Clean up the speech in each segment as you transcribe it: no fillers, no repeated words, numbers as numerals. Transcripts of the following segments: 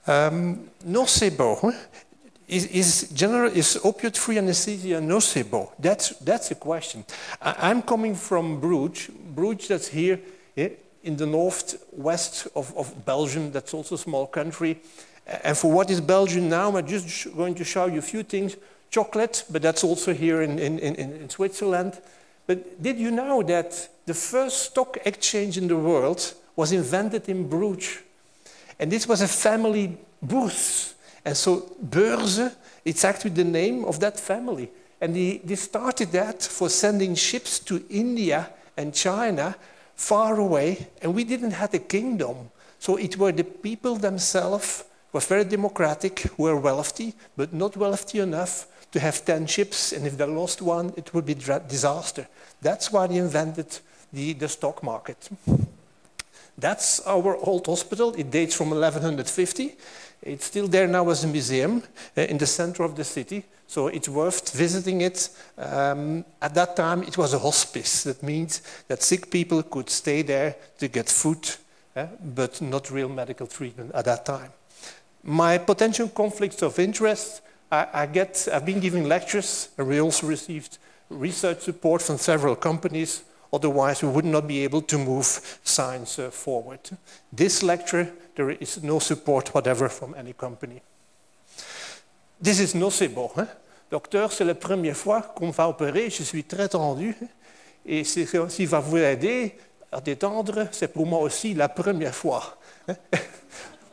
Nocebo is opioid-free anesthesia nocebo? That's a question. I'm coming from Bruges. Bruges, that's here in the northwest of Belgium. That's also a small country. And for what is Belgium now, I'm just going to show you a few things. Chocolate, but that's also here in Switzerland. But did you know that the first stock exchange in the world was invented in Bruges? And this was a family Bourse. And so Beurze, it's actually the name of that family. And they started that for sending ships to India and China, far away, and we didn't have a kingdom. So it were the people themselves, were very democratic, were wealthy, but not wealthy enough to have 10 ships, and if they lost one, it would be disaster. That's why they invented the stock market. That's our old hospital. It dates from 1150. It's still there now as a museum in the center of the city, so it's worth visiting it. At that time, it was a hospice. That means that sick people could stay there to get food, but not real medical treatment at that time. My potential conflicts of interest, I've been giving lectures, and we also received research support from several companies. Otherwise, we would not be able to move science forward. This lecture, there is no support whatever from any company. This is Nocebo. Docteur, c'est la première fois qu'on me va opérer, je suis très tendu. Et s'il va vous aider à détendre, c'est pour moi aussi la première fois.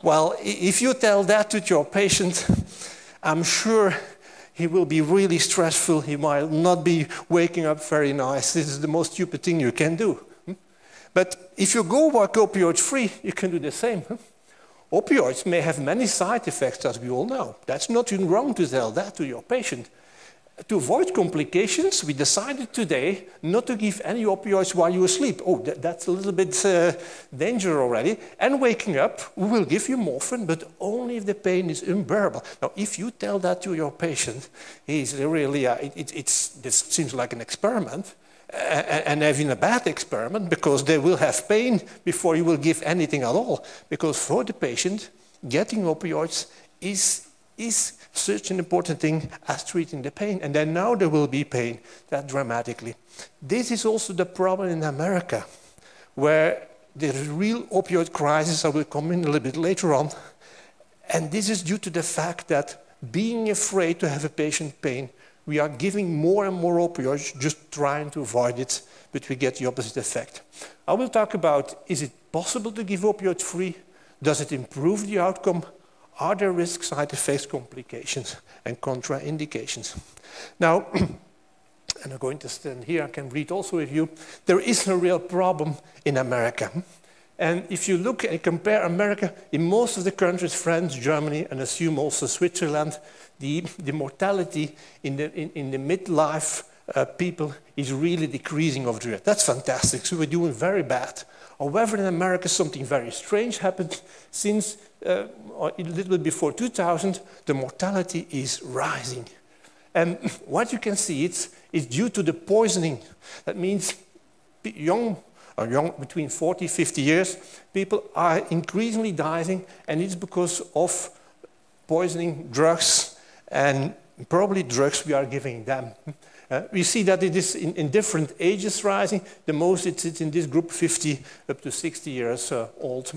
Well, if you tell that to your patient, I'm sure he will be really stressful. He might not be waking up very nice. This is the most stupid thing you can do. But if you go work opioid-free, you can do the same. Opioids may have many side effects, as we all know. That's nothing wrong to tell that to your patient. To avoid complications, we decided today not to give any opioids while you asleep. Oh, that's a little bit danger already. And waking up, we will give you morphine, but only if the pain is unbearable. Now, if you tell that to your patient, he's really, this seems like an experiment, and even a bad experiment, because they will have pain before you will give anything at all. Because for the patient, getting opioids is such an important thing as treating the pain. And then now there will be pain that dramatically. This is also the problem in America, where there is a real opioid crisis. I will come in a little bit later on. And this is due to the fact that being afraid to have a patient pain, we are giving more and more opioids, just trying to avoid it, but we get the opposite effect. I will talk about, is it possible to give opioid free? Does it improve the outcome? Are there risk, side effects, complications, and contraindications? Now, and I'm going to stand here, I can read also with you, there is a real problem in America. And if you look and compare America, in most of the countries, France, Germany, and assume also Switzerland, the mortality in the midlife people is really decreasing over the year. That's fantastic, so we're doing very bad. However, in America, something very strange happened. Since a little bit before 2000, the mortality is rising. And what you can see, it's due to the poisoning. That means young, between 40 and 50 years, people are increasingly dying, and it's because of poisoning, drugs, and probably drugs we are giving them. We see that it is in different ages rising. The most it's in this group, 50 up to 60 years old.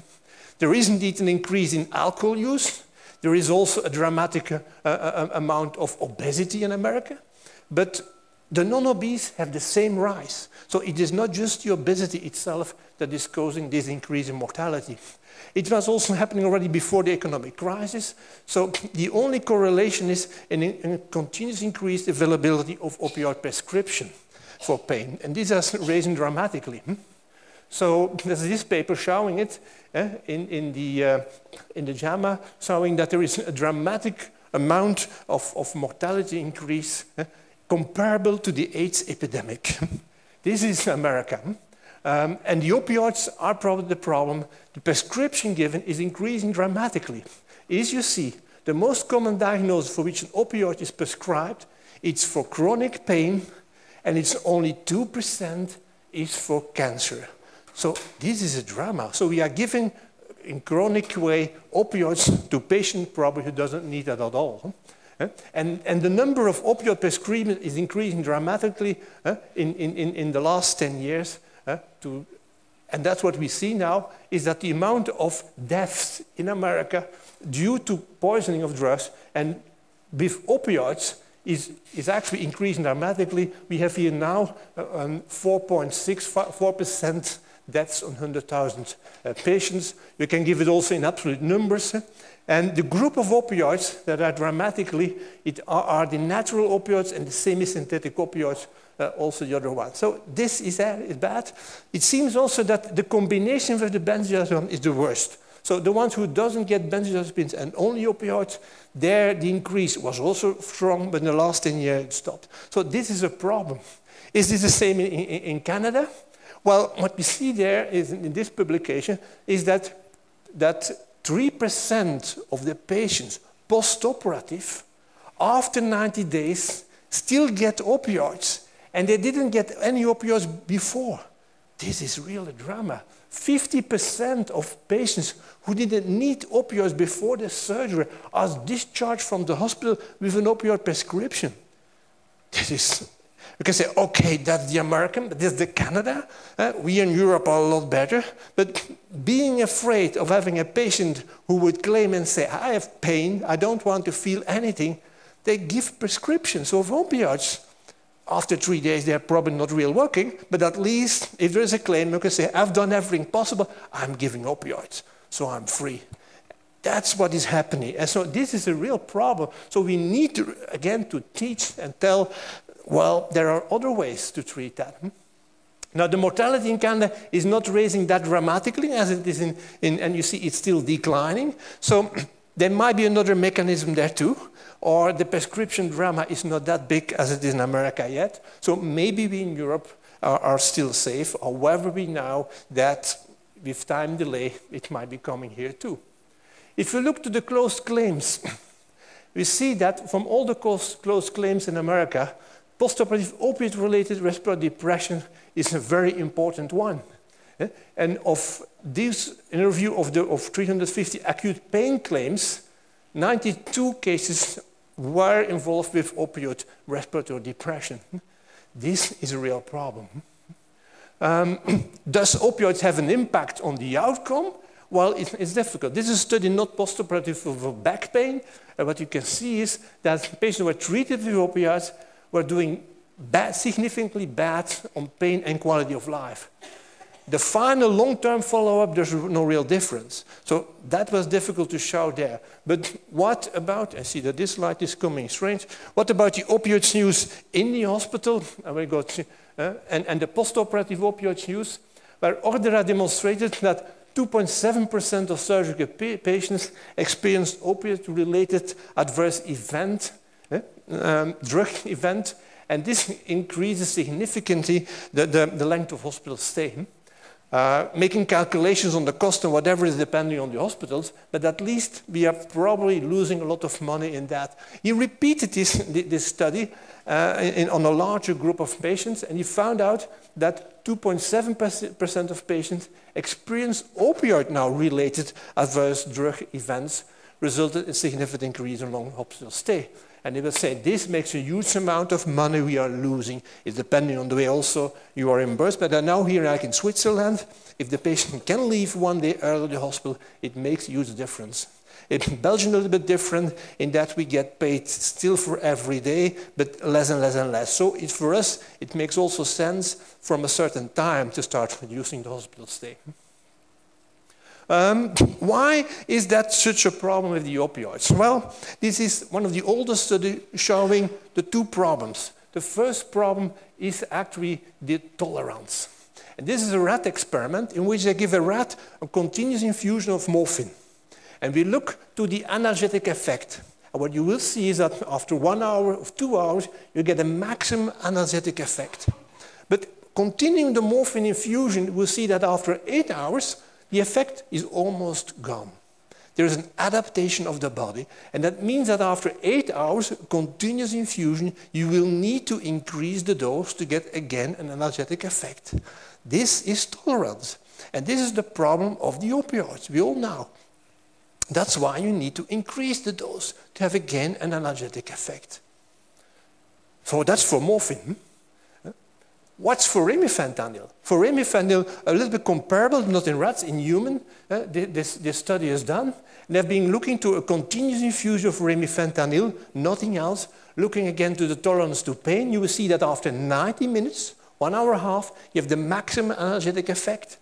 There is indeed an increase in alcohol use. There is also a dramatic amount of obesity in America. But the non-obese have the same rise. So it is not just the obesity itself that is causing this increase in mortality. It was also happening already before the economic crisis. So the only correlation is a continuous increased availability of opioid prescription for pain. And this has risen dramatically. So there's this paper showing it in the JAMA, showing that there is a dramatic amount of mortality increase comparable to the AIDS epidemic. This is America. And the opioids are probably the problem. The prescription given is increasing dramatically. As you see, the most common diagnosis for which an opioid is prescribed, it's for chronic pain, and it's only 2% is for cancer. So this is a drama. So we are giving in chronic way opioids to patient probably who doesn't need that at all. And the number of opioid prescriptions is increasing dramatically in the last 10 years. And that's what we see now, is that the amount of deaths in America due to poisoning of drugs and with opioids is actually increasing dramatically. We have here now 4.64% deaths on 100,000 patients. You can give it also in absolute numbers. And the group of opioids that are dramatically, are the natural opioids and the semi-synthetic opioids, also the other one. So this is bad. It seems also that the combination with the benzodiazepine is the worst. So the ones who doesn't get benzodiazepines and only opioids, there the increase was also strong, but in the last 10 years it stopped. So this is a problem. Is this the same in Canada? Well, what we see there is in this publication is that 3% of the patients post-operative, after 90 days, still get opioids, and they didn't get any opioids before. This is really a drama. 50% of patients who didn't need opioids before the surgery are discharged from the hospital with an opioid prescription. This is, you can say, okay, that's the American, but this is the Canada. We in Europe are a lot better. But being afraid of having a patient who would claim and say, I have pain, I don't want to feel anything, they give prescriptions of opioids. After 3 days, they're probably not really working, but at least if there is a claim, you can say, I've done everything possible, I'm giving opioids, so I'm free. That's what is happening. And so this is a real problem. So we need to, again, to teach and tell, well, there are other ways to treat that. Now, the mortality in Canada is not raising that dramatically as it is and you see it's still declining. So there might be another mechanism there too, or the prescription drama is not that big as it is in America yet. So maybe we in Europe are still safe. However, we know that with time delay, it might be coming here too. If you look to the closed claims, we see that from all the closed claims in America, postoperative opioid-related respiratory depression is a very important one. And of this interview of 350 acute pain claims, 92 cases were involved with opioid respiratory depression. This is a real problem. Does opioids have an impact on the outcome? Well, it's difficult. This is a study not postoperative of back pain. What you can see is that patients who were treated with opioids were doing significantly bad on pain and quality of life. The final long-term follow-up, there's no real difference. So that was difficult to show there. But what about, I see that this slide is coming strange, what about the opioids use in the hospital? And the post-operative opioids use, where Ordera demonstrated that 2.7% of surgical patients experienced opioid-related adverse event, drug event, and this increases significantly the length of hospital stay. Making calculations on the cost and whatever is depending on the hospitals, but at least we are probably losing a lot of money in that. He repeated this study on a larger group of patients, and he found out that 2.7% of patients experienced opioid now related adverse drug events, resulted in significant increase in long hospital stay. And they will say, this makes a huge amount of money we are losing. It's depending on the way also you are reimbursed. But now here, like in Switzerland, if the patient can leave one day early to the hospital, it makes a huge difference. In Belgium, a little bit different in that we get paid still for every day, but less and less and less. So for us, it makes also sense from a certain time to start reducing the hospital stay. Why is that such a problem with the opioids? Well, this is one of the oldest studies showing the two problems. The first problem is actually the tolerance. And this is a rat experiment in which they give a rat a continuous infusion of morphine. And we look to the analgesic effect. And what you will see is that after 1 hour or 2 hours, you get a maximum analgesic effect. But continuing the morphine infusion, we'll see that after 8 hours, the effect is almost gone. There is an adaptation of the body, and that means that after 8 hours, continuous infusion, you will need to increase the dose to get again an analgesic effect. This is tolerance. And this is the problem of the opioids, we all know. That's why you need to increase the dose to have again an analgesic effect. So that's for morphine. What's for remifentanil? For remifentanil, a little bit comparable, not in rats, in human. This study is done. They've been looking to a continuous infusion of remifentanil, nothing else. Looking again to the tolerance to pain, you will see that after 90 minutes, 1 hour and a half, you have the maximum analgesic effect.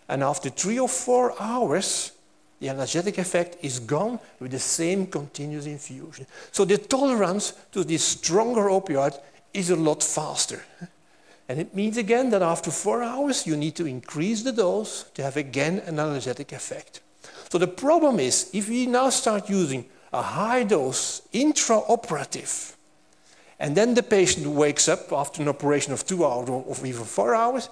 And after 3 or 4 hours, the analgesic effect is gone with the same continuous infusion. So the tolerance to this stronger opioid is a lot faster. And it means again that after 4 hours, you need to increase the dose to have again an analgesic effect. So the problem is, if we now start using a high dose intraoperative, and then the patient wakes up after an operation of 2 hours or even 4 hours,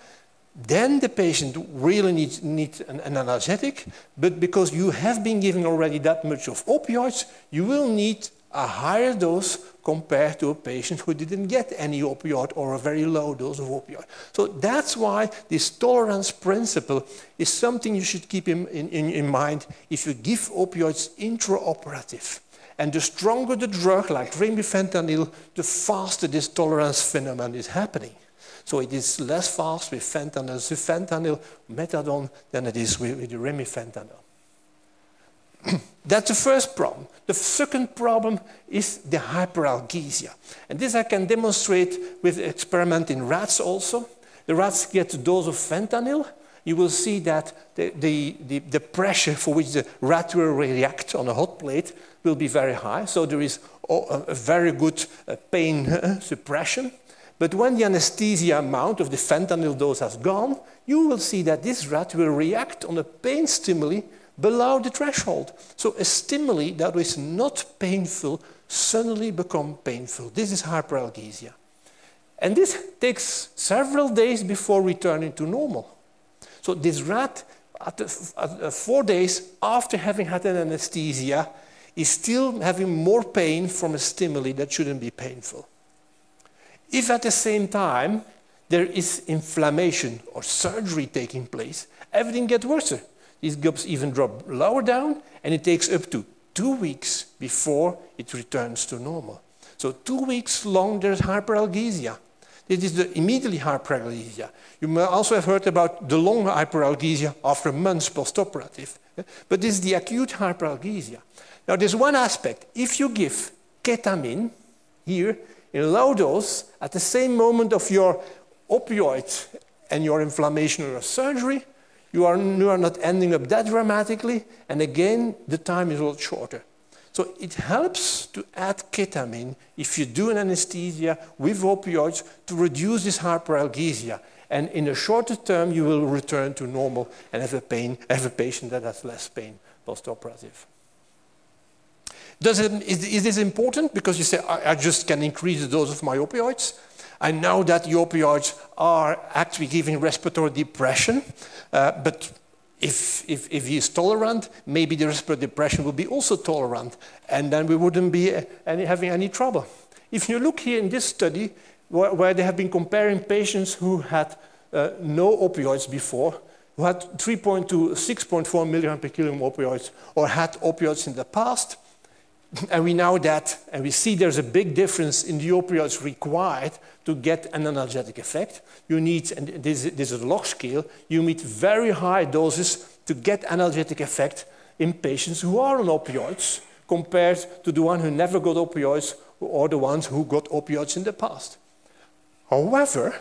then the patient really needs an analgesic, but because you have been given already that much of opioids, you will need a higher dose compared to a patient who didn't get any opioid or a very low dose of opioid. So that's why this tolerance principle is something you should keep in mind if you give opioids intraoperative. And the stronger the drug, like remifentanil, the faster this tolerance phenomenon is happening. So it is less fast with fentanyl, methadone, than it is with the remifentanil. That's the first problem. The second problem is the hyperalgesia. And this I can demonstrate with experiment in rats also. The rats get a dose of fentanyl. You will see that the pressure for which the rat will react on a hot plate will be very high. So there is a very good pain suppression. But when the anesthesia amount of the fentanyl dose has gone, you will see that this rat will react on a pain stimuli below the threshold. So a stimuli that is not painful suddenly become painful. This is hyperalgesia. And this takes several days before returning to normal. So this rat, at 4 days after having had an anesthesia, is still having more pain from a stimuli that shouldn't be painful. If at the same time there is inflammation or surgery taking place, everything gets worse. These gobs even drop lower down, and it takes up to 2 weeks before it returns to normal. So 2 weeks long, there's hyperalgesia. This is the immediately hyperalgesia. You may also have heard about the long hyperalgesia after months post-operative. But this is the acute hyperalgesia. Now, there's one aspect. If you give ketamine here in low dose at the same moment of your opioid and your inflammation or your surgery, you are not ending up that dramatically, and again, the time is a lot shorter. So it helps to add ketamine if you do an anesthesia with opioids to reduce this hyperalgesia. And in a shorter term, you will return to normal and have a patient that has less pain post-operative. Is this important? Because you say, I just can increase the dose of my opioids. I know that the opioids are actually giving respiratory depression, but if he is tolerant, maybe the respiratory depression will be also tolerant, and then we wouldn't be having any trouble. If you look here in this study, where they have been comparing patients who had no opioids before, who had 3.2, 6.4 milligram per kilogram opioids, or had opioids in the past, and we know that, and we see there's a big difference in the opioids required to get an analgesic effect. You need, and this is a log scale, you need very high doses to get analgesic effect in patients who are on opioids compared to the one who never got opioids or the ones who got opioids in the past. However,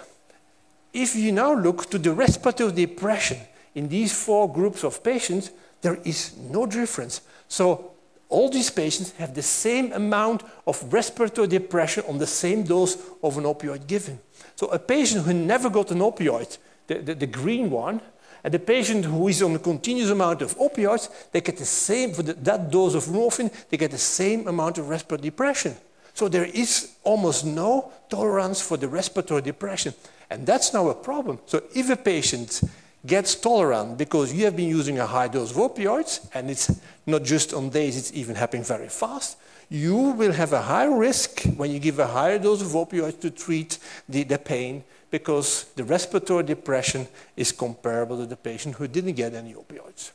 if you now look to the respiratory depression in these 4 groups of patients, there is no difference. So all these patients have the same amount of respiratory depression on the same dose of an opioid given. So a patient who never got an opioid, the green one, and the patient who is on a continuous amount of opioids, they get the same, for that dose of morphine, they get the same amount of respiratory depression. So there is almost no tolerance for the respiratory depression. And that's now a problem. So if a patient gets tolerant because you have been using a high dose of opioids, and it's not just on days, it's even happening very fast, you will have a higher risk when you give a higher dose of opioids to treat the pain, because the respiratory depression is comparable to the patient who didn't get any opioids.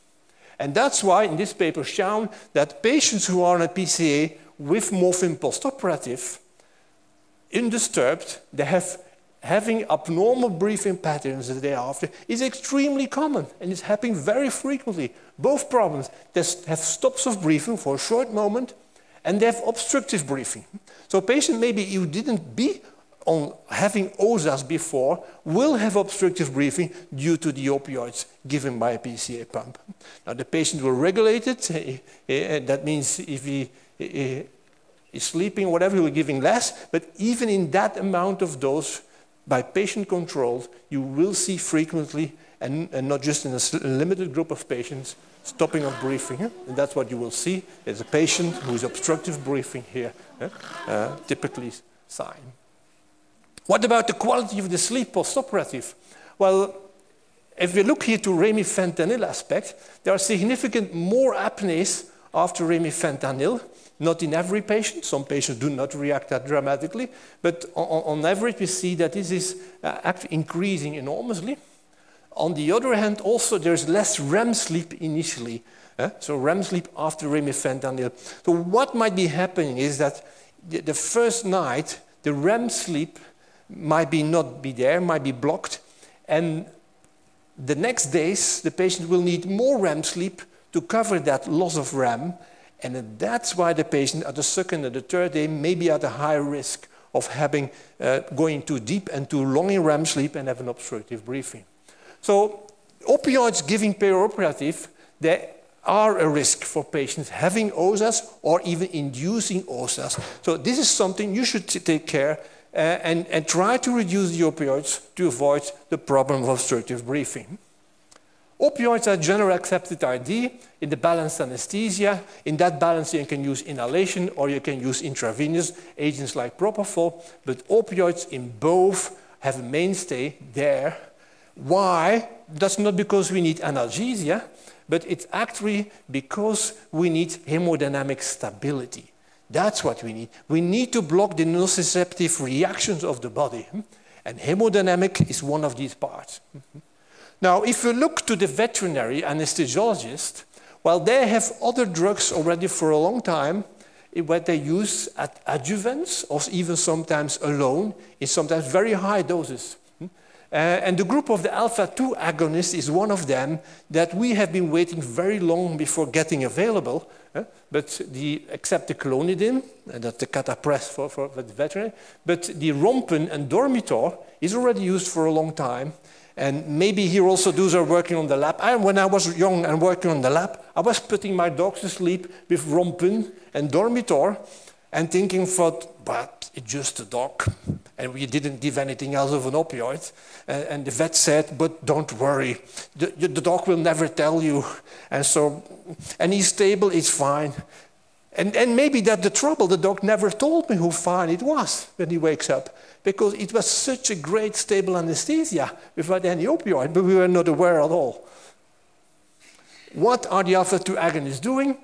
And that's why in this paper shown that patients who are on a PCA with morphine postoperative, undisturbed, they having abnormal breathing patterns the day after is extremely common, and it's happening very frequently. Both problems, they have stops of breathing for a short moment, and they have obstructive breathing. So a patient maybe you didn't be on having OSAs before will have obstructive breathing due to the opioids given by a PCA pump. Now the patient will regulate it, that means if he is sleeping, whatever, he will giving less, but even in that amount of dose, by patient controlled, you will see frequently, and not just in a limited group of patients, stopping of breathing. And that's what you will see. There's a patient who is obstructive breathing here, typically sign. What about the quality of the sleep postoperative? Well, if we look here to remifentanil aspect, there are significant more apneas after remifentanil. Not in every patient. Some patients do not react that dramatically, but on average we see that this is actually increasing enormously. On the other hand, also there's less REM sleep initially. So REM sleep after remifentanil. So what might be happening is that the first night, the REM sleep might not be there, might be blocked, and the next days the patient will need more REM sleep to cover that loss of REM, and that's why the patient at the second and the third day may be at a higher risk of having going too deep and too long in REM sleep and having obstructive breathing. So opioids giving perioperative, they are a risk for patients having OSAs or even inducing OSAs. So this is something you should take care and try to reduce the opioids to avoid the problem of obstructive breathing. Opioids are generally accepted ID in the balanced anesthesia. In that balance, you can use inhalation or you can use intravenous agents like propofol, but opioids in both have a mainstay there. Why? That's not because we need analgesia, but it's actually because we need hemodynamic stability. That's what we need. We need to block the nociceptive reactions of the body, and hemodynamic is one of these parts. Now, if you look to the veterinary anesthesiologist, well, they have other drugs already for a long time, what they use at adjuvants, or even sometimes alone, in sometimes very high doses. And the group of the alpha-2 agonists is one of them that we have been waiting very long before getting available, but except the clonidine, and that's the catapres for the veterinary, but the Rompen and Dormitor is already used for a long time. And maybe here also those are working on the lab. When I was young and working on the lab, I was putting my dogs to sleep with Rompen and Dormitor and thinking, but it's just a dog. And we didn't give anything else of an opioid. And the vet said, but don't worry, the dog will never tell you. And he's stable, it's fine. And maybe that's the trouble, the dog never told me how fine it was when he wakes up, because it was such a great stable anesthesia without any opioid, but we were not aware at all. What are the alpha-2 agonists doing?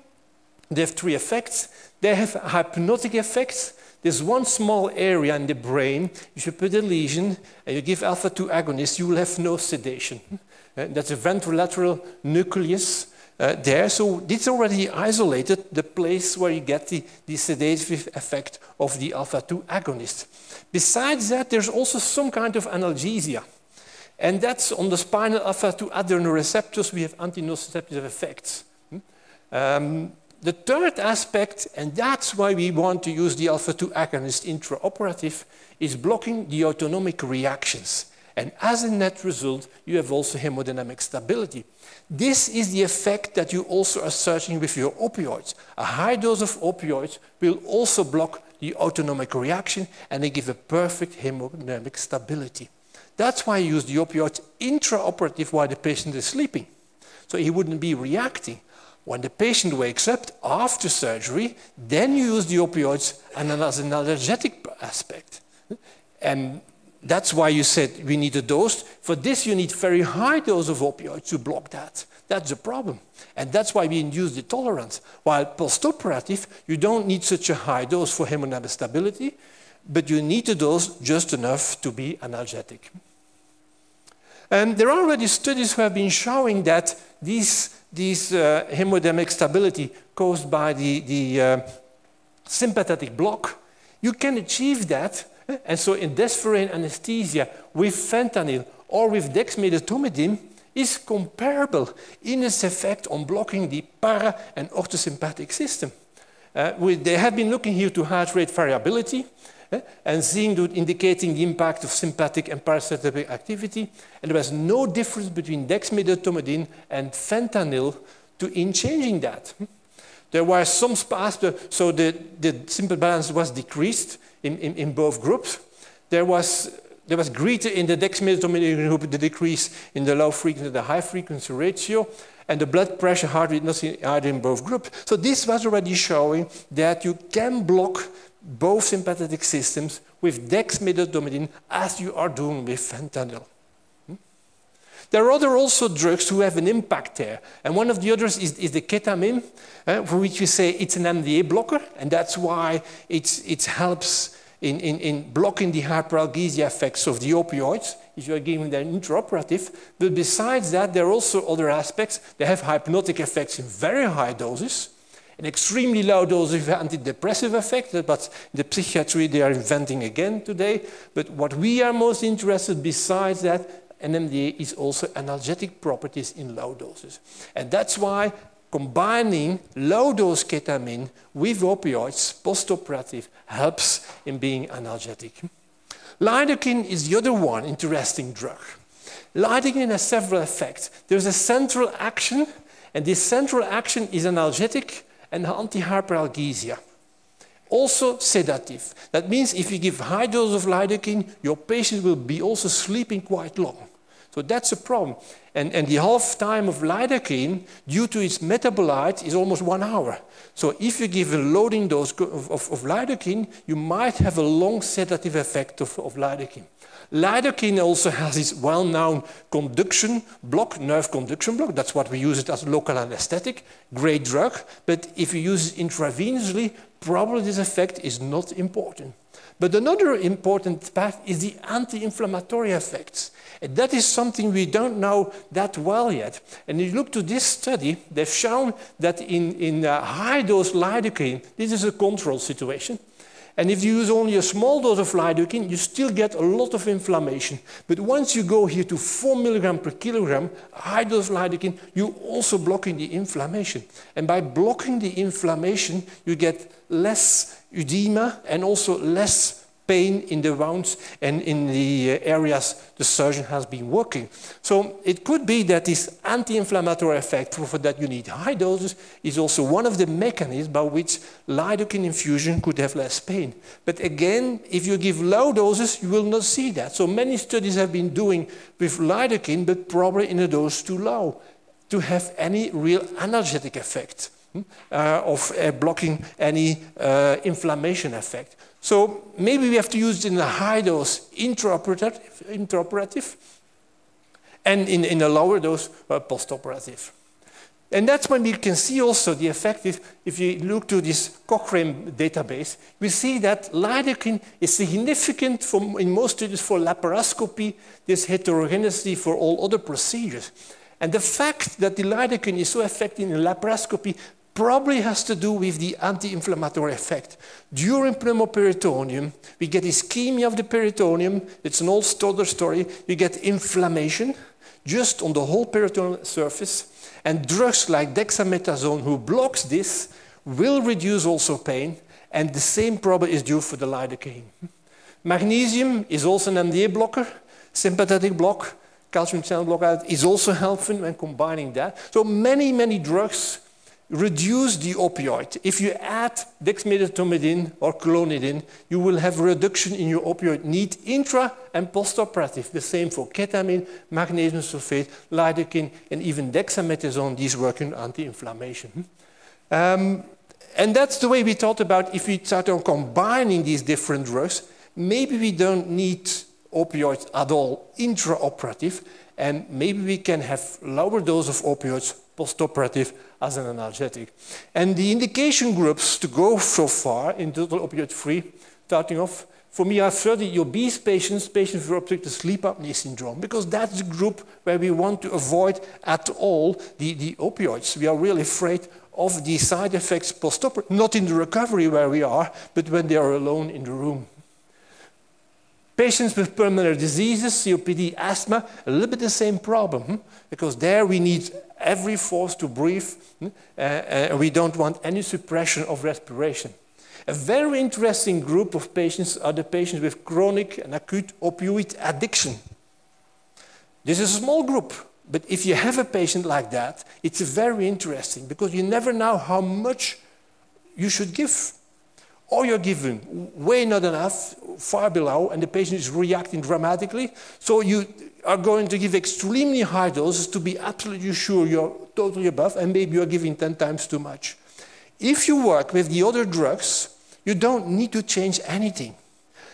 They have three effects. They have hypnotic effects. There's one small area in the brain. If you put a lesion and you give alpha-2 agonists, you will have no sedation. That's a ventrolateral nucleus there. So it's already isolated, the place where you get the sedative effect of the alpha-2 agonist. Besides that, there's also some kind of analgesia. And that's on the spinal alpha-2 adrenoreceptors, we have anti-nociceptive effects. The third aspect, and that's why we want to use the alpha-2 agonist intraoperative, is blocking the autonomic reactions. And as a net result, you have also hemodynamic stability. This is the effect that you also are searching with your opioids. A high dose of opioids will also block the autonomic reaction, and they give a perfect hemodynamic stability. That's why you use the opioids intraoperative while the patient is sleeping. So he wouldn't be reacting. When the patient wakes up after surgery, then you use the opioids and as an analgesic aspect. And That's why you said we need a dose. For this, you need very high dose of opioids to block that. That's the problem. And that's why we induce the tolerance. While postoperative, you don't need such a high dose for hemodynamic stability, but you need a dose just enough to be analgesic. There are already studies who have been showing that these hemodynamic stability caused by the sympathetic block, you can achieve that. And so in desperate anesthesia with fentanyl or with dexmedetomidine is comparable in its effect on blocking the para and orthosympathetic system. They have been looking here to heart rate variability and indicating the impact of sympathetic and parasympathetic activity. And there was no difference between dexmedetomidine and fentanyl in changing that. There were some spots, so the simple balance was decreased in both groups. There was greater in the dexmedetomidine group, the decrease in the low frequency, the high frequency ratio, and the blood pressure, heart rate, nothing either in both groups. So this was already showing that you can block both sympathetic systems with dexmedetomidine as you are doing with fentanyl. There are other also drugs who have an impact there. And one of the others is the ketamine, for which we say it's an NMDA blocker, and that's why it helps in blocking the hyperalgesia effects of the opioids if you are giving them intraoperative. But besides that, there are also other aspects. They have hypnotic effects in very high doses, an extremely low dose of antidepressive effect, but in the psychiatry they are inventing again today. But what we are most interested besides that, NMDA is also analgesic properties in low doses. And that's why combining low-dose ketamine with opioids postoperative helps in being analgesic. Lidocaine is the other one interesting drug. Lidocaine has several effects. There's a central action, and this central action is analgesic and anti-hyperalgesia. Also sedative. That means if you give high dose of lidocaine, your patient will be also sleeping quite long. So that's a problem. And the half-time of lidocaine, due to its metabolite, is almost 1 hour. So if you give a loading dose of lidocaine, you might have a long sedative effect of lidocaine. Lidocaine also has this well-known conduction block, nerve conduction block. That's what we use it as local anesthetic. Great drug. But if you use it intravenously, probably this effect is not important. But another important part is the anti-inflammatory effects. And that is something we don't know that well yet. And if you look to this study, they've shown that in high-dose lidocaine, this is a control situation. And if you use only a small dose of lidocaine, you still get a lot of inflammation. But once you go here to 4 milligrams per kilogram, high-dose lidocaine, you're also blocking the inflammation. And by blocking the inflammation, you get less edema and also less pain in the wounds and in the areas the surgeon has been working. So it could be that this anti-inflammatory effect, for that you need high doses, is also one of the mechanisms by which lidocaine infusion could have less pain. But again, if you give low doses, you will not see that. So many studies have been doing with lidocaine, but probably in a dose too low to have any real analgesic effect of blocking any inflammation effect. So maybe we have to use it in a high dose intraoperative and in a lower dose postoperative. And that's when we can see also the effect. If you look to this Cochrane database, we see that lidocaine is significant in most studies for laparoscopy, this heterogeneity for all other procedures. And the fact that the lidocaine is so effective in laparoscopy probably has to do with the anti-inflammatory effect. During pneumoperitoneum, we get ischemia of the peritoneum. It's an old other story. We get inflammation just on the whole peritoneal surface. And drugs like dexamethasone, who blocks this, will reduce also pain. And the same problem is due for the lidocaine. Magnesium is also an NMDA blocker, sympathetic block. Calcium channel blocker is also helpful when combining that. So many drugs reduce the opioid. If you add dexmedetomidine or clonidine, you will have a reduction in your opioid need intra and postoperative. The same for ketamine, magnesium sulfate, lidocaine, and even dexamethasone. These work in anti-inflammation. And that's the way we thought about if we start on combining these different drugs. Maybe we don't need opioids at all intraoperative, and maybe we can have lower dose of opioids postoperative as an analgesic. And the indication groups to go so far in total opioid-free, starting off, for me are 30 obese patients, patients with obstructive sleep apnea syndrome, because that's the group where we want to avoid at all the opioids. We are really afraid of the side effects postoperative, not in the recovery where we are, but when they are alone in the room. Patients with pulmonary diseases, COPD, asthma, a little bit the same problem, because there we need every force to breathe, we don't want any suppression of respiration. A very interesting group of patients are the patients with chronic and acute opioid addiction. This is a small group, but if you have a patient like that, it's very interesting, because you never know how much you should give. Or you're giving way not enough, far below, and the patient is reacting dramatically. So you are going to give extremely high doses to be absolutely sure you're totally above, and maybe you're giving 10 times too much. If you work with the other drugs, you don't need to change anything.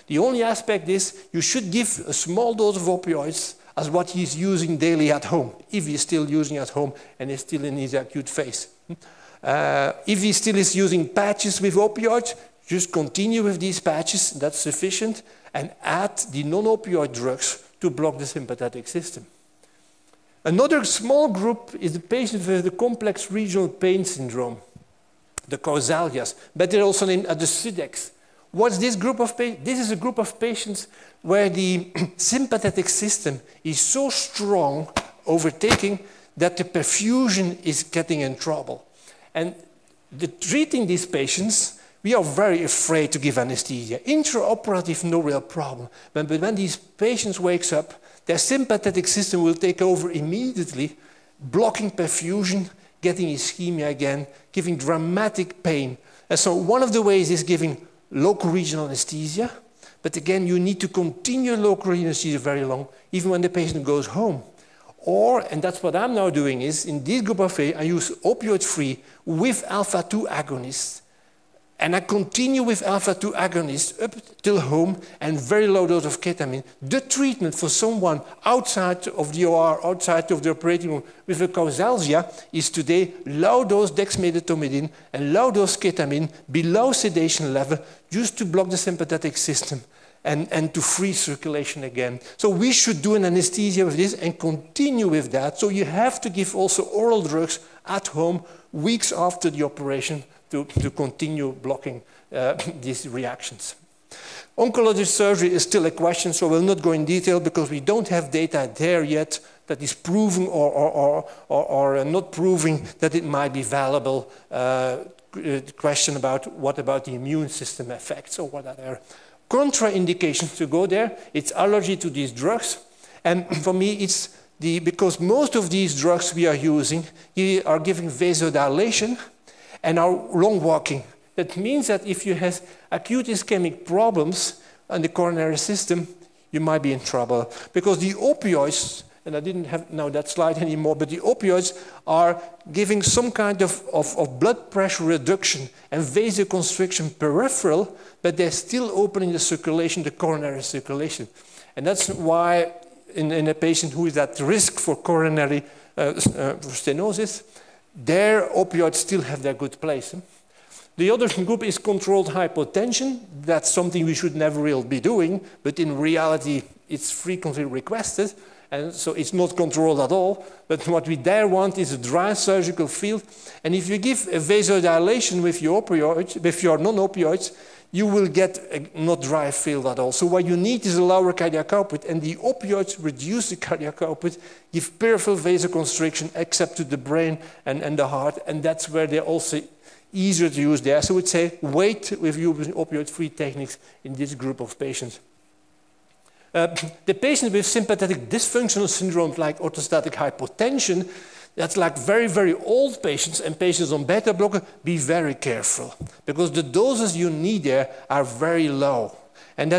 The only aspect is you should give a small dose of opioids as what he's using daily at home, if he's still using at home and is still in his acute phase. If he still is using patches with opioids, just continue with these patches, that's sufficient, and add the non-opioid drugs to block the sympathetic system. Another small group is the patients with the complex regional pain syndrome, the causalgias, but they're also named as the SIDEX. What's this group of patients? This is a group of patients where the sympathetic system is so strong, overtaking, that the perfusion is getting in trouble. And treating these patients, we are very afraid to give anesthesia. Intraoperative, no real problem. But when these patients wake up, their sympathetic system will take over immediately, blocking perfusion, getting ischemia again, giving dramatic pain. And so one of the ways is giving local regional anesthesia. But again, you need to continue local anesthesia very long, even when the patient goes home. Or, and that's what I'm now doing, is in this group of A, I use opioid-free with alpha-2 agonists. And I continue with alpha-2 agonists up till home and very low dose of ketamine. The treatment for someone outside of the OR, outside of the operating room with a causalgia is today low dose dexmedetomidine and low dose ketamine below sedation level just to block the sympathetic system and to free circulation again. So we should do an anesthesia with this and continue with that. So you have to give also oral drugs at home weeks after the operation to continue blocking these reactions. Oncologic surgery is still a question, so we'll not go in detail because we don't have data there yet that is proving or not proving that it might be valuable. Question about what about the immune system effects or what are there. Contraindications to go there, it's allergy to these drugs. And for me, it's because most of these drugs we are using are giving vasodilation and are long walking. That means that if you have acute ischemic problems on the coronary system, you might be in trouble. Because the opioids, and I didn't have now that slide anymore, but the opioids are giving some kind of blood pressure reduction and vasoconstriction peripheral, but they're still opening the circulation, the coronary circulation. And that's why in a patient who is at risk for coronary stenosis, their opioids still have their good place. The other group is controlled hypotension. That's something we should never really be doing, but in reality, it's frequently requested, and so it's not controlled at all. But what we there want is a dry surgical field, and if you give a vasodilation with your opioids, with your non-opioids, you will get a not dry field at all. So what you need is a lower cardiac output, and the opioids reduce the cardiac output, give peripheral vasoconstriction except to the brain and the heart, and that's where they're also easier to use there. So I would say wait with using opioid-free techniques in this group of patients. The patients with sympathetic dysfunctional syndromes like orthostatic hypotension, that's like very, very old patients and patients on beta blocker, be very careful because the doses you need there are very low. And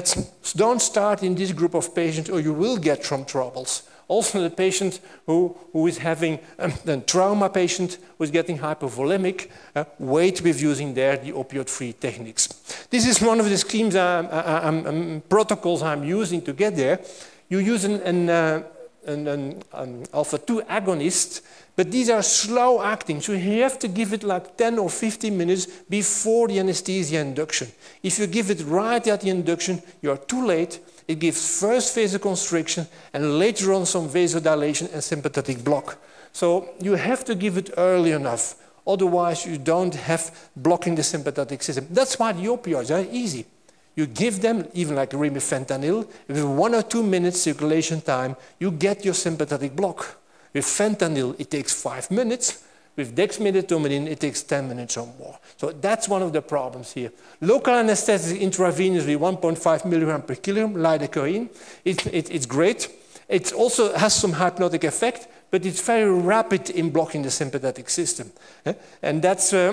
don't start in this group of patients or you will get some troubles. Also the patient who is having a trauma patient who is getting hypovolemic, wait with using there the opioid-free techniques. This is one of the schemes, protocols I'm using to get there. You use an alpha-2 agonist, but these are slow acting, so you have to give it like 10 or 15 minutes before the anesthesia induction. If you give it right at the induction, you are too late. It gives first vasoconstriction and later on some vasodilation and sympathetic block. So you have to give it early enough, otherwise you don't have blocking the sympathetic system. That's why the opioids are easy. You give them, even like remifentanil, with 1 or 2 minutes circulation time, you get your sympathetic block. With fentanyl, it takes 5 minutes. With dexmedetomidine, it takes 10 minutes or more. So that's one of the problems here. Local anesthetic intravenously, 1.5 milligram per kilogram, lidocaine. It's great. It also has some hypnotic effect, but it's very rapid in blocking the sympathetic system. And that's a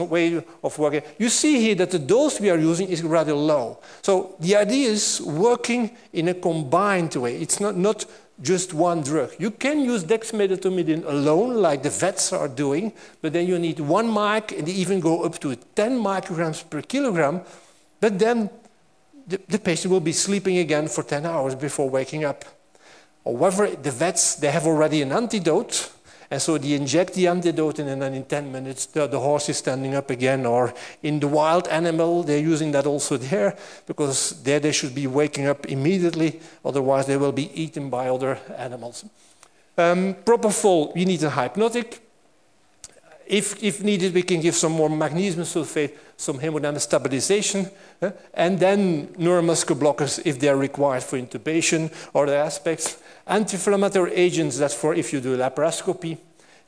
way of working. You see here that the dose we are using is rather low. So the idea is working in a combined way. It's not just one drug. You can use dexmedetomidine alone, like the vets are doing, but then you need 1 mic, and they even go up to 10 micrograms per kilogram, but then the patient will be sleeping again for 10 hours before waking up. However, the vets, they have already an antidote, and so they inject the antidote, and then in 10 minutes, the horse is standing up again. Or in the wild animal, they're using that also there, because there they should be waking up immediately, otherwise they will be eaten by other animals. Propofol, we need a hypnotic. If needed, we can give some more magnesium sulfate, some hemodynamic stabilization, and then neuromuscular blockers if they're required for intubation or the aspects. Anti-inflammatory agents, that's for if you do laparoscopy.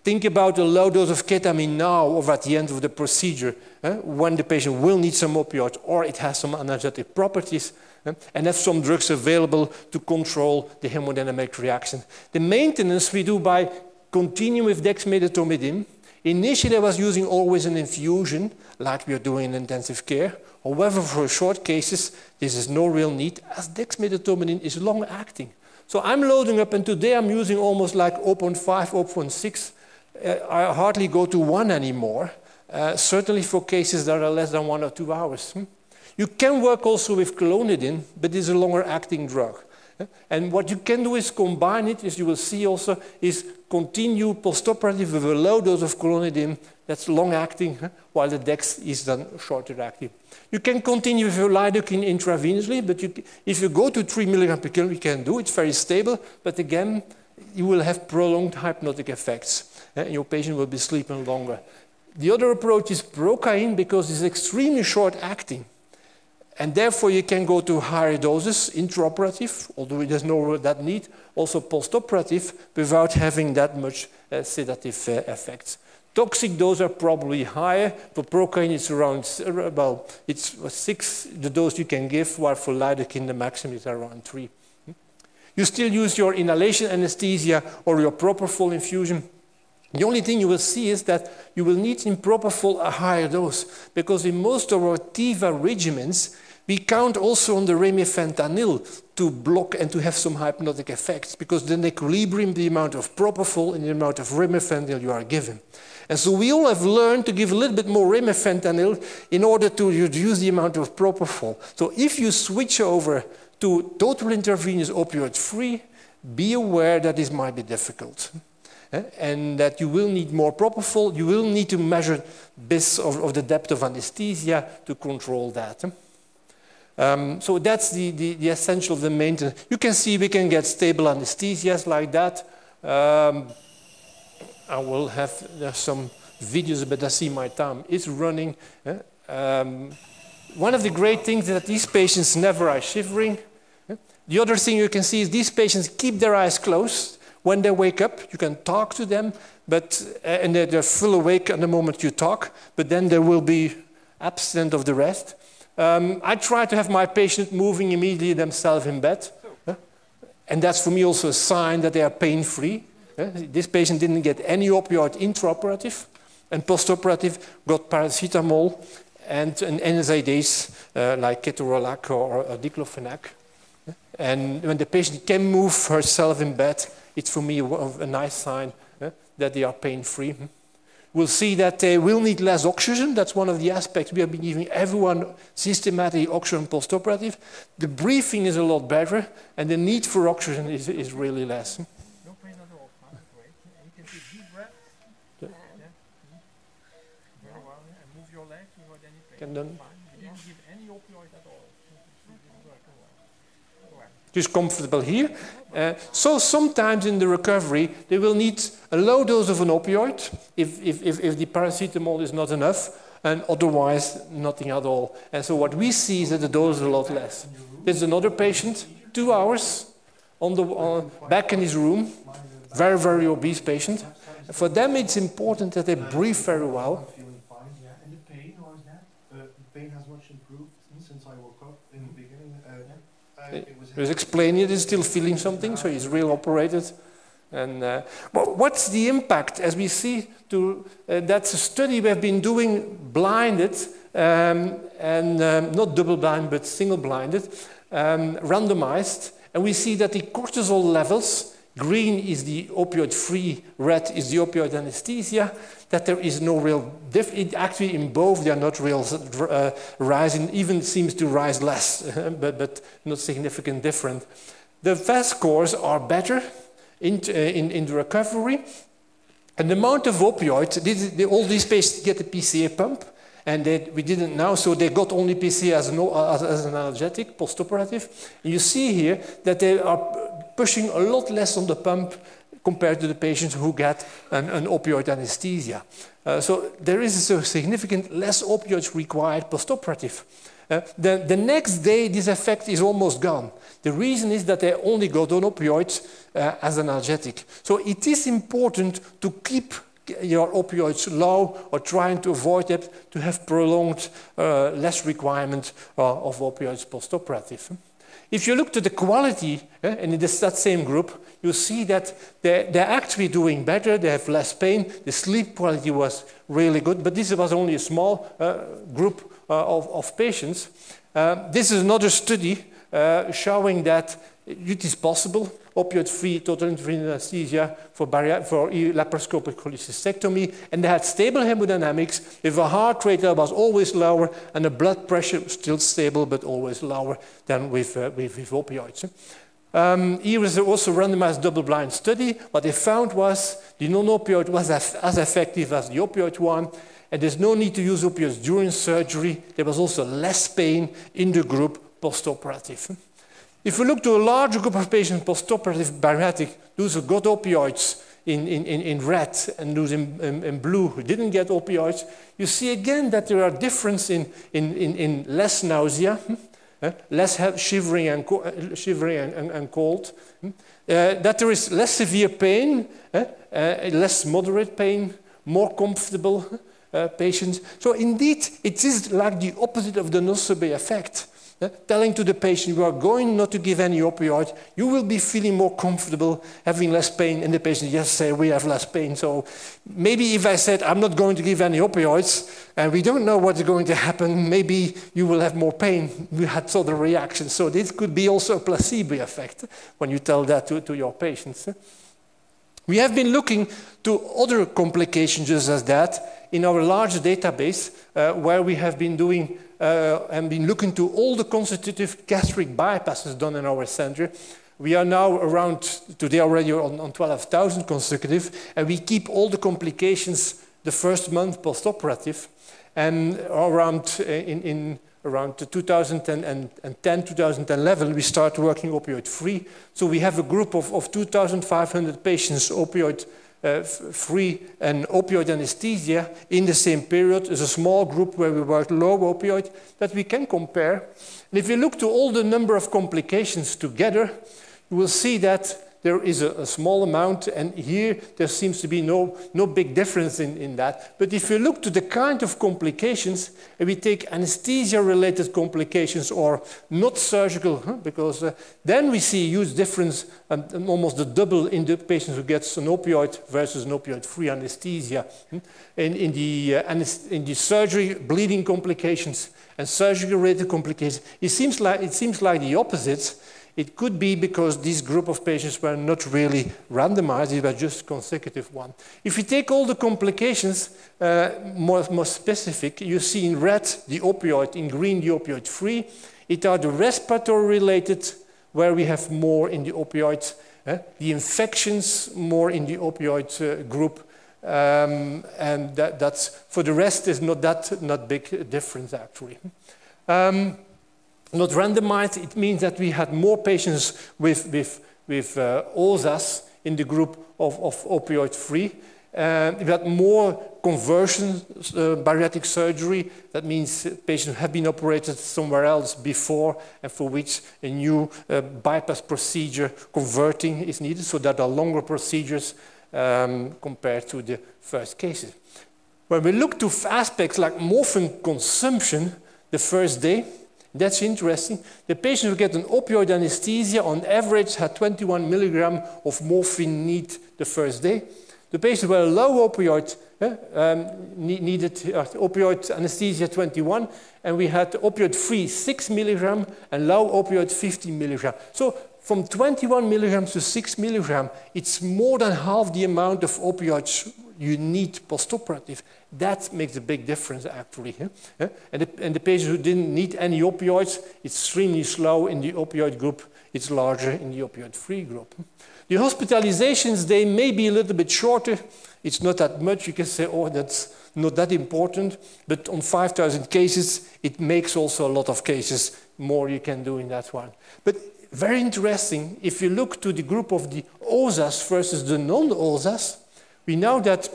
Think about a low dose of ketamine now or at the end of the procedure when the patient will need some opioid or it has some analgesic properties, and have some drugs available to control the hemodynamic reaction. The maintenance we do by continuing with dexmedetomidine. Initially, I was using always an infusion, like we are doing in intensive care. However, for short cases, this is no real need, as dexmedetomidine is long-acting. So I'm loading up, and today I'm using almost like 0.5, 0.6. I hardly go to 1 anymore, certainly for cases that are less than 1 or 2 hours. You can work also with clonidine, but it's a longer-acting drug. And what you can do is combine it, as you will see also, is continue postoperative with a low dose of clonidine that's long-acting, while the dex is then shorter-acting. You can continue with your lidocaine intravenously, but if you go to 3 milligrams per kilogram, you can do it. It's very stable, but again, you will have prolonged hypnotic effects, and your patient will be sleeping longer. The other approach is procaine, because it's extremely short-acting. And therefore, you can go to higher doses, intraoperative, although there's no that need, also postoperative, without having that much sedative effects. Toxic doses are probably higher. For procaine, it's around, well, it's 6, the dose you can give, while for lidocaine, the maximum is around 3. You still use your inhalation anesthesia or your propofol infusion. The only thing you will see is that you will need in propofol a higher dose, because in most of our TIVA regimens, we count also on the remifentanil to block and to have some hypnotic effects, because then equilibrium the amount of propofol and the amount of remifentanil you are given. And so we all have learned to give a little bit more remifentanil in order to reduce the amount of propofol. So if you switch over to total intravenous opioid-free, be aware that this might be difficult. And that you will need more propofol. You will need to measure bits of the depth of anesthesia to control that. So that's the essential of the maintenance. You can see we can get stable anesthesias like that. I will have some videos, but I see my time is running. One of the great things is that these patients never are shivering. The other thing you can see is these patients keep their eyes closed. When they wake up, you can talk to them, and they're full awake at the moment you talk, but then they will be absent of the rest. I try to have my patient moving immediately themselves in bed. And that's for me also a sign that they are pain-free. This patient didn't get any opioid intraoperative, and postoperative got paracetamol and NSAIDs like ketorolac or diclofenac. And when the patient can move herself in bed, it's for me a nice sign that they are pain-free. We'll see that they will need less oxygen. That's one of the aspects. We have been giving everyone systematic oxygen post-operative. The breathing is a lot better, and the need for oxygen is really less. No pain at all. Great. And you can take deep breaths. Yeah. Very well. And move your legs without any pain. Can done. You didn't give any opioid at all. Just comfortable here. So sometimes in the recovery, they will need a low dose of an opioid if the paracetamol is not enough, and otherwise nothing at all. And so what we see is that the dose is a lot less. There's another patient, 2 hours back in his room, very, very obese patient. For them, it's important that they breathe very well. And the pain, how is that? The pain has much improved since I woke up in the beginning. He was explaining it, he's still feeling something, so he's real operated. And well, what's the impact? As we see, that's a study we have been doing blinded, not double-blind, but single-blinded, randomized. And we see that the cortisol levels, green is the opioid-free, red is the opioid anesthesia, that there is no real difference. Actually, in both, they are not real rising, even seems to rise less, but not significant different. The VAS scores are better in the recovery. And the amount of opioid, all these patients get a PCA pump, and we didn't know, so they got only PCA as an analgesic, post-operative. And you see here that they are pushing a lot less on the pump compared to the patients who get an opioid anesthesia. So there is a significant less opioids required post-operative. The next day, this effect is almost gone. The reason is that they only got on opioids as an analgesic. So it is important to keep your opioids low or trying to avoid it, to have prolonged less requirement of opioids post-operative. If you look to the quality, and in that same group, you see that they're actually doing better, they have less pain, the sleep quality was really good, but this was only a small group of patients. This is another study showing that it is possible, opioid-free total intravenous anesthesia for laparoscopic cholecystectomy, and they had stable hemodynamics with a heart rate that was always lower and a blood pressure still stable but always lower than with opioids. Here was also a randomized double-blind study. What they found was the non-opioid was as effective as the opioid one, and there's no need to use opioids during surgery. There was also less pain in the group post-operative. If we look to a larger group of patients post-operative bariatric, those who got opioids in red and those in blue who didn't get opioids, you see again that there are differences in less nausea, less shivering and cold, that there is less severe pain, less moderate pain, more comfortable patients. So indeed, it is like the opposite of the nocebo effect. Telling to the patient, you are going not to give any opioid, you will be feeling more comfortable, having less pain, and the patient just say, we have less pain. So maybe if I said, I'm not going to give any opioids, and we don't know what's going to happen, maybe you will have more pain. We had sort of reaction. So this could be also a placebo effect when you tell that to your patients. We have been looking to other complications just as that in our large database, where we have been doing and been looking to all the constitutive gastric bypasses done in our center. We are now around, today already on 12,000 consecutive, and we keep all the complications the first month post-operative, and around around 2010, 2011, we start working opioid-free. So we have a group of 2,500 patients opioid-free and opioid anesthesia in the same period. There's a small group where we work low opioid that we can compare. And if you look to all the number of complications together, you will see that there is a small amount, and here there seems to be no big difference in that. But if you look to the kind of complications, and we take anesthesia-related complications or not surgical, because then we see a huge difference, and almost the double in the patients who gets an opioid versus an opioid-free anesthesia. In the surgery, bleeding complications and surgery-related complications, it seems like the opposite. It could be because this group of patients were not really randomized, they were just consecutive one. If you take all the complications, more specific, you see in red the opioid, in green the opioid-free. It are the respiratory related, where we have more in the opioids, the infections more in the opioid group, and that's, for the rest, is not big difference actually. Not randomized, it means that we had more patients with OSAs in the group of opioid-free. We had more conversions, bariatric surgery. That means patients have been operated somewhere else before and for which a new bypass procedure converting is needed. So that are longer procedures compared to the first cases. When we look to aspects like morphine consumption the first day, that's interesting. The patients who get an opioid anesthesia on average had 21 milligram of morphine need the first day. The patients who were low opioid needed opioid anesthesia 21, and we had opioid-free 6 milligram and low opioid 15 milligram. So from 21 milligrams to 6 milligram, it's more than half the amount of opioids you need postoperative. That makes a big difference actually. And the patients who didn't need any opioids, it's extremely slow in the opioid group, it's larger in the opioid-free group. The hospitalizations, they may be a little bit shorter. It's not that much. You can say, oh, that's not that important. But on 5,000 cases, it makes also a lot of cases more you can do in that one. But very interesting, if you look to the group of the OSAs versus the non-OSAs, we know that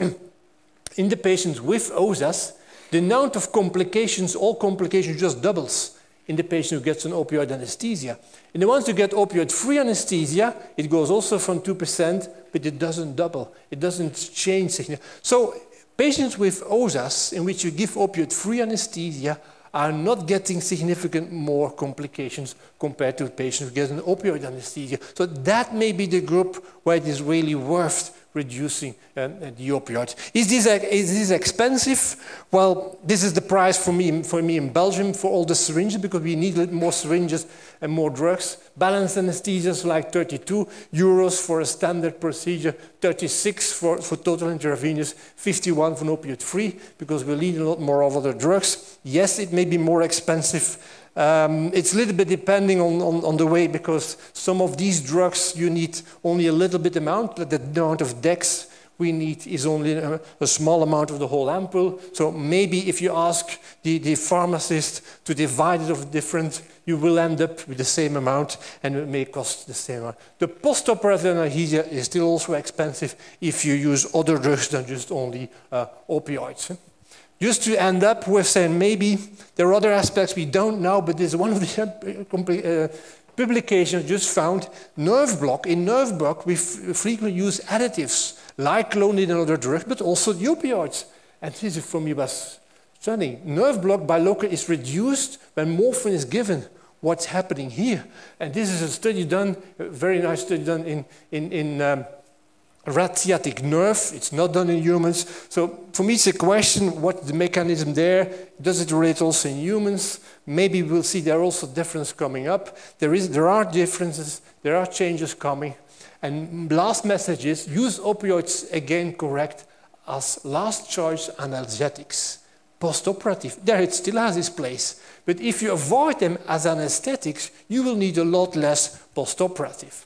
in the patients with OSAs, the amount of complications, all complications just doubles in the patient who gets an opioid anesthesia. In the ones who get opioid-free anesthesia, it goes also from 2%, but it doesn't double. It doesn't change significantly. So patients with OSAs in which you give opioid-free anesthesia are not getting significant more complications compared to patients who get an opioid anesthesia. So that may be the group where it is really worth reducing the opioids. Is this expensive? Well, this is the price for me in Belgium for all the syringes, because we need a little more syringes and more drugs. Balanced anesthesias like 32 euros for a standard procedure, 36 for total intravenous, 51 for an opioid-free, because we need a lot more of other drugs. Yes, it may be more expensive. It's a little bit depending on the way, because some of these drugs you need only a little bit amount. The amount of dex we need is only a small amount of the whole ampoule. So maybe if you ask the pharmacist to divide it of different, you will end up with the same amount and it may cost the same amount. The postoperative analgesia is still also expensive if you use other drugs than just only opioids. Just to end up with saying maybe there are other aspects we don't know, but this is one of the publications just found nerve block. In nerve block, we frequently use additives like clonidine and other drugs, but also the opioids. And this is for me was stunning. Nerve block by local is reduced when morphine is given. What's happening here? And this is a study done, a very nice study done in rat sciatic nerve. It's not done in humans. So for me, it's a question, what's the mechanism there? Does it relate also in humans? Maybe we'll see there are also differences coming up. There are differences, there are changes coming. And last message is, use opioids again correct as last choice analgesics. Post-operative, there it still has its place. But if you avoid them as anesthetics, you will need a lot less post-operative.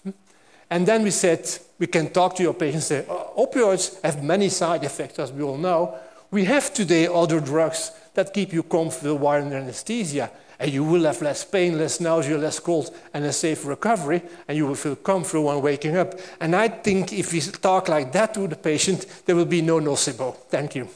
And then we said, we can talk to your patients and say, opioids have many side effects, as we all know. We have today other drugs that keep you comfortable while in anesthesia, and you will have less pain, less nausea, less cold, and a safe recovery, and you will feel comfortable when waking up. And I think if we talk like that to the patient, there will be no nocebo. Thank you.